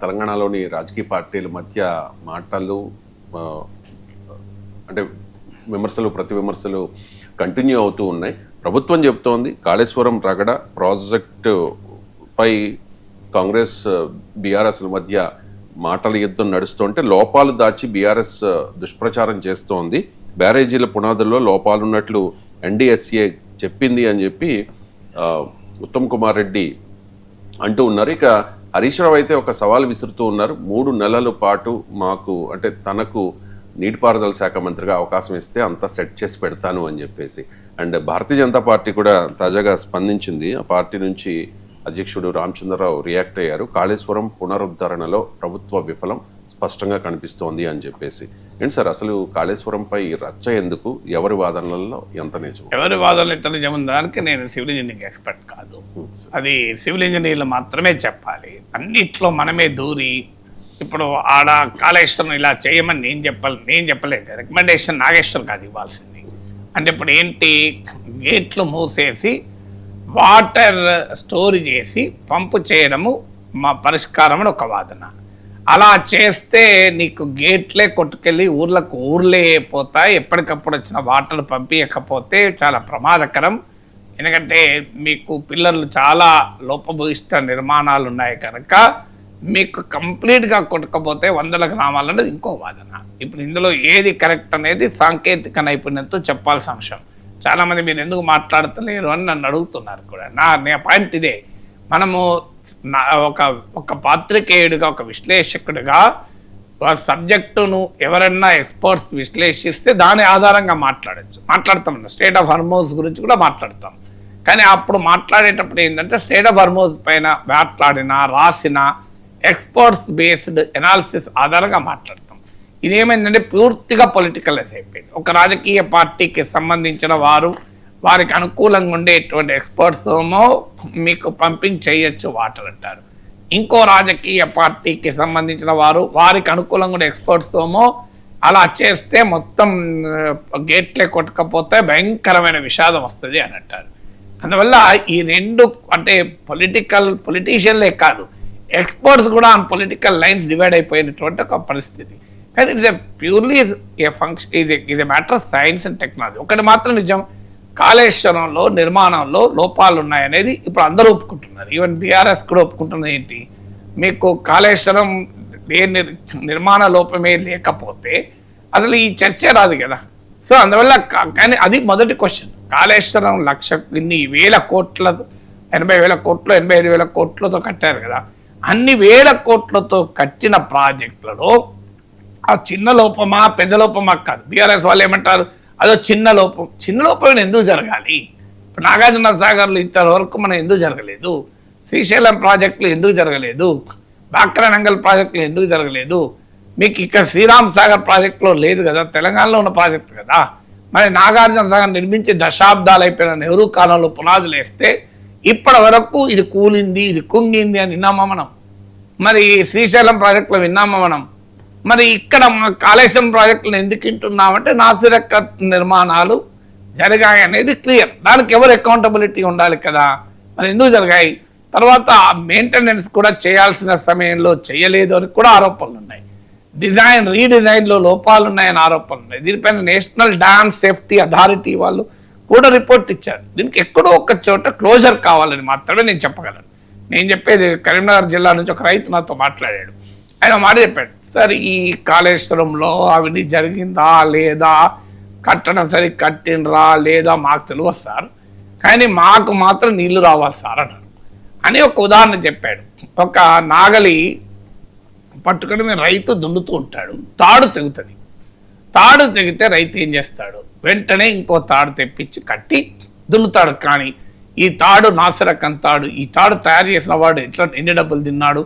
తెలంగాణలోని రాజకీయ పార్టీల మధ్య మాటలు అంటే విమర్శలు ప్రతి విమర్శలు కంటిన్యూ అవుతూ ఉన్నాయి. ప్రభుత్వం చెప్తోంది కాళేశ్వరం రగడ ప్రాజెక్టు పై కాంగ్రెస్ బీఆర్ఎస్ల మధ్య మాటల యుద్ధం నడుస్తుంటే లోపాలు దాచి బీఆర్ఎస్ దుష్ప్రచారం చేస్తోంది. బ్యారేజీల పునాదుల్లో లోపాలున్నట్లు ఎన్డీఎస్ఏ చెప్పింది అని చెప్పి ఉత్తమ్ కుమార్ రెడ్డి అంటూ ఉన్నారు. ఇక హరీష్ రావు అయితే ఒక సవాల్ విసురుతూ ఉన్నారు. 3 నెలల పాటు మాకు అంటే తనకు నీటిపారుదల శాఖ మంత్రిగా అవకాశం ఇస్తే అంతా సెట్ చేసి పెడతాను అని చెప్పేసి. అండ్ భారతీయ జనతా పార్టీ కూడా తాజాగా స్పందించింది. ఆ పార్టీ నుంచి అధ్యక్షుడు రామచంద్రరావు రియాక్ట్ అయ్యారు. కాళేశ్వరం పునరుద్ధరణలో ప్రభుత్వ విఫలం స్పష్టంగా కనిపిస్తోంది అని చెప్పేసి. ఏంటి సార్ అసలు కాళేశ్వరంపై రచ్చ ఎందుకు? ఎవరి వాదనలలో ఎంత నిజం? ఎవరి వాదనలు ఎంత నిజం దానికి నేను సివిల్ ఇంజనీరింగ్ ఎక్స్పర్ట్ కాదు. అది సివిల్ ఇంజనీర్లు మాత్రమే చెప్పాలి. అన్నిట్లో మనమే దూరి ఇప్పుడు ఆడ కాళేశ్వరం ఇలా చేయమని నేను చెప్పలేదు. రికమెండేషన్ నాగేశ్వర్ కాదు ఇవ్వాల్సింది. అంటే ఇప్పుడు ఏంటి, గేట్లు మూసేసి వాటర్ స్టోర్ చేసి పంపు చేయడము మా పరిష్కారం అని ఒక వాదన. అలా చేస్తే నీకు గేట్లే కొట్టుకెళ్ళి ఊర్లే పోతాయి. ఎప్పటికప్పుడు వచ్చిన వాటర్ పంపించకపోతే చాలా ప్రమాదకరం. ఎందుకంటే మీకు పిల్లలు చాలా లోపభూయిష్ట నిర్మాణాలు ఉన్నాయి కనుక మీకు కంప్లీట్గా కొట్టకపోతే 100 గ్రామాలు అనేది ఇంకో వాదన. ఇప్పుడు ఇందులో ఏది కరెక్ట్ అనేది సాంకేతిక నైపుణ్యంతో చెప్పాల్సిన అంశం. చాలామంది మీరు ఎందుకు మాట్లాడతలేరు అని నన్ను అడుగుతున్నారు కూడా. నా పాయింట్ ఇదే, మనము ఒక పాత్రికేయుడిగా ఒక విశ్లేషకుడిగా సబ్జెక్టును ఎవరన్నా ఎక్స్పర్ట్స్ విశ్లేషిస్తే దాని ఆధారంగా మాట్లాడతాం. స్టేట్ ఆఫ్ హార్మోన్స్ గురించి కూడా మాట్లాడతాం. కానీ అప్పుడు మాట్లాడేటప్పుడు ఏంటంటే స్టేట్ ఆఫ్ హార్మోన్స్ పైన మాట్లాడిన రాసిన ఎక్స్పర్ట్స్ బేస్డ్ ఎనాలిసిస్ ఆధారంగా మాట్లాడతాం. ఇదేమైందంటే పూర్తిగా పొలిటికలైజ్ అయిపోయింది. ఒక రాజకీయ పార్టీకి సంబంధించిన వారికి అనుకూలంగా ఉండేటువంటి ఎక్స్పర్ట్స్ ఏమో మీకు పంపింగ్ చేయొచ్చు వాటర్ అంటారు. ఇంకో రాజకీయ పార్టీకి సంబంధించిన వారికి అనుకూలంగా ఉండే ఎక్స్పర్ట్స్ ఏమో అలా చేస్తే మొత్తం గేట్లే కొట్టకపోతే భయంకరమైన విషాదం వస్తుంది అని అంటారు. అందువల్ల ఈ రెండు అంటే పొలిటీషియన్లే కాదు, ఎక్స్పర్ట్స్ కూడా ఆన్ పొలిటికల్ లైన్స్ డివైడ్ అయిపోయినటువంటి ఒక పరిస్థితి. కానీ it's a purely a function, ఇది matter of science and technology. ఒకటి మాత్రం నిజం, కాళేశ్వరంలో నిర్మాణంలో లోపాలు ఉన్నాయనేది ఇప్పుడు అందరూ ఒప్పుకుంటున్నారు. ఈవెన్ బీఆర్ఎస్ కూడా ఒప్పుకుంటున్నది. ఏంటి, మీకు కాళేశ్వరం నిర్మాణ లోపమే లేకపోతే అసలు ఈ చర్చే రాదు కదా. సో అందువల్ల కానీ అది మొదటి క్వశ్చన్. కాళేశ్వరం ఇన్ని వేల కోట్ల 80,000 కోట్లు 85,000 కోట్లతో కట్టారు కదా. అన్ని వేల కోట్లతో కట్టిన ప్రాజెక్టులలో ఆ చిన్న లోపమా పెద్ద లోపమా కాదు. బీఆర్ఎస్ వాళ్ళు ఏమంటారు, అదో చిన్న లోపం ఎందుకు జరగాలి? ఇప్పుడు నాగార్జున సాగర్లు ఇంతవరకు మనం ఎందుకు జరగలేదు? శ్రీశైలం ప్రాజెక్టులు ఎందుకు జరగలేదు? బాక్రానంగల్ ప్రాజెక్టులు ఎందుకు జరగలేదు? మీకు ఇక్కడ శ్రీరామ్ సాగర్ ప్రాజెక్టులో లేదు కదా, తెలంగాణలో ఉన్న ప్రాజెక్టు కదా. మరి నాగార్జున సాగర్ నిర్మించి దశాబ్దాలు అయిపోయిన నెహ్రూ కాలంలో పునాదులు వేస్తే ఇప్పటి వరకు ఇది కూలింది, ఇది కుంగింది అని విన్నామా మనం? మరి శ్రీశైలం ప్రాజెక్టులో విన్నామా మనం? మరి ఇక్కడ కాళేశ్వరం ప్రాజెక్టులను ఎందుకు వింటున్నామంటే నాసిరక నిర్మాణాలు జరిగాయి అనేది క్లియర్. దానికి ఎవరు అకౌంటబిలిటీ ఉండాలి కదా. మరి ఎందుకు జరిగాయి? తర్వాత మెయింటెనెన్స్ కూడా చేయాల్సిన సమయంలో చేయలేదు అని కూడా ఆరోపణలు ఉన్నాయి. రీడిజైన్లో లోపాలు ఉన్నాయని ఆరోపణలు ఉన్నాయి. దీనిపైన నేషనల్ డ్యామ్ సేఫ్టీ అథారిటీ వాళ్ళు కూడా రిపోర్ట్ ఇచ్చారు. దీనికి ఎక్కడో ఒక చోట క్లోజర్ కావాలని మాత్రమే నేను చెప్పగలను. నేను చెప్పేది, కరీంనగర్ జిల్లా నుంచి ఒక రైతు నాతో మాట్లాడాడు. ఆయన మాట చెప్పాడు, సార్ ఈ కాళేశ్వరంలో అవినీతి జరిగిందా లేదా, కట్టడం సరి కట్టినరా లేదా మాకు తెలియదు సార్, కానీ మాకు మాత్రం నీళ్లు రావాలి సార్ అన్నారు అని ఒక ఉదాహరణ చెప్పాడు. ఒక నాగలి పట్టుకొని మేము రైతు దున్నుతూ ఉంటాడు, తాడు తెగుతుంది. తాడు తెగితే రైతు ఏం చేస్తాడు, వెంటనే ఇంకో తాడు తెప్పించి కట్టి దున్నుతాడు. కానీ ఈ తాడు నాసిరకం తాడు, ఈ తాడు తయారు చేసిన వాడు ఎన్ని డబ్బులు తిన్నాడు,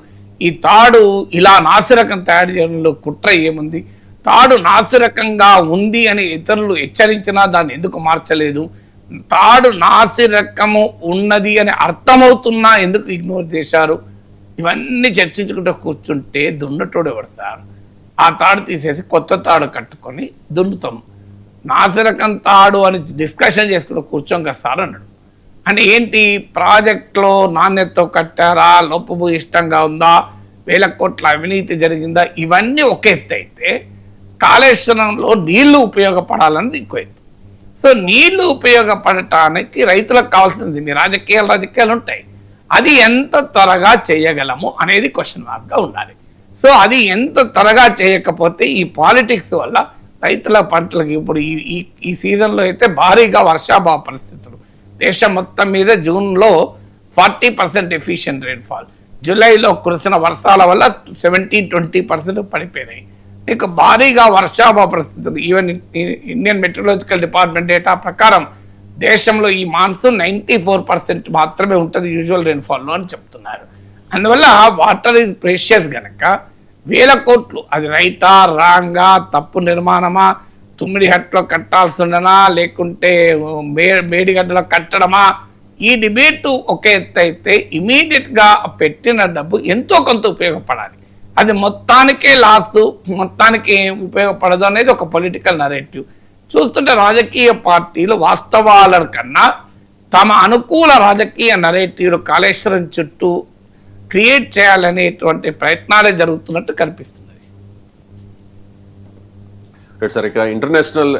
ఈ తాడు ఇలా నాసిరకం తయారు చేయడంలో కుట్ర ఏముంది, తాడు నాసిరకంగా ఉంది అని ఇతరులు హెచ్చరించినా దాన్ని ఎందుకు మార్చలేదు, తాడు నాసిరకము ఉన్నది అని అర్థమవుతున్నా ఎందుకు ఇగ్నోర్ చేశారు, ఇవన్నీ చర్చించుకుంటూ కూర్చుంటే దున్నటోడు ఎవరు సార్? ఆ తాడు తీసేసి కొత్త తాడు కట్టుకొని దున్నుతాం. నాసిరకం తాడు అని డిస్కషన్ చేసుకుంటూ కూర్చోం కదా సార్ అన్నాడు. అంటే ఏంటి, ప్రాజెక్టులో నాణ్యతతో కట్టారా, లోపభూయిష్టంగా ఉందా, వేల కోట్ల అవినీతి జరిగిందా, ఇవన్నీ ఒక ఎత్తు అయితే కాళేశ్వరంలో నీళ్లు ఉపయోగపడాలన్నది ఇంకో ఎత్తు. సో నీళ్లు ఉపయోగపడటానికి రైతులకు కావాల్సింది మీ రాజకీయాలు ఉంటాయి, అది ఎంత త్వరగా చేయగలము అనేది క్వశ్చన్ మార్క్గా ఉండాలి. సో అది ఎంత త్వరగా చేయకపోతే ఈ పాలిటిక్స్ వల్ల రైతుల పంటలకు ఇప్పుడు ఈ సీజన్లో అయితే భారీగా వర్షాభావ పరిస్థితులు దేశం మొత్తం మీద జూన్లో 40% ఎఫిషియెంట్ రెయిన్ఫాల్, జూలైలో కురిసిన వర్షాల వల్ల 17-20% పడిపోయినాయి. నీకు భారీగా వర్షాభావ పరిస్థితులు even Indian metrological department data ప్రకారం దేశంలో ఈ మాన్సూన్ 94% మాత్రమే ఉంటుంది యూజువల్ రెయిన్ఫాల్లో అని చెప్తున్నారు. అందువల్ల వాటర్ ఈజ్ ప్రెషియస్ గనక వేల కోట్లు, అది రైటా రాంగా తప్పు నిర్మాణమా, తుమ్మిడి హట్లో కట్టాల్సి ఉండనా లేకుంటే మేడిగడ్డలో కట్టడమా, ఈ డిబేటు ఒక ఎత్తు అయితే ఇమీడియట్గా పెట్టిన డబ్బు ఎంతో కొంత ఉపయోగపడాలి. అది మొత్తానికే లాస్, మొత్తానికి ఉపయోగపడదు అనేది ఒక పొలిటికల్ నరేటివ్. చూస్తుంటే రాజకీయ పార్టీలు వాస్తవాల కన్నా తమ అనుకూల రాజకీయ నరేటివ్లు కాళేశ్వరం చుట్టూ క్రియేట్ చేయాలనేటువంటి ప్రయత్నాలే జరుగుతున్నట్టు కనిపిస్తుంది. సార్, ఇక ఇంటర్నేషనల్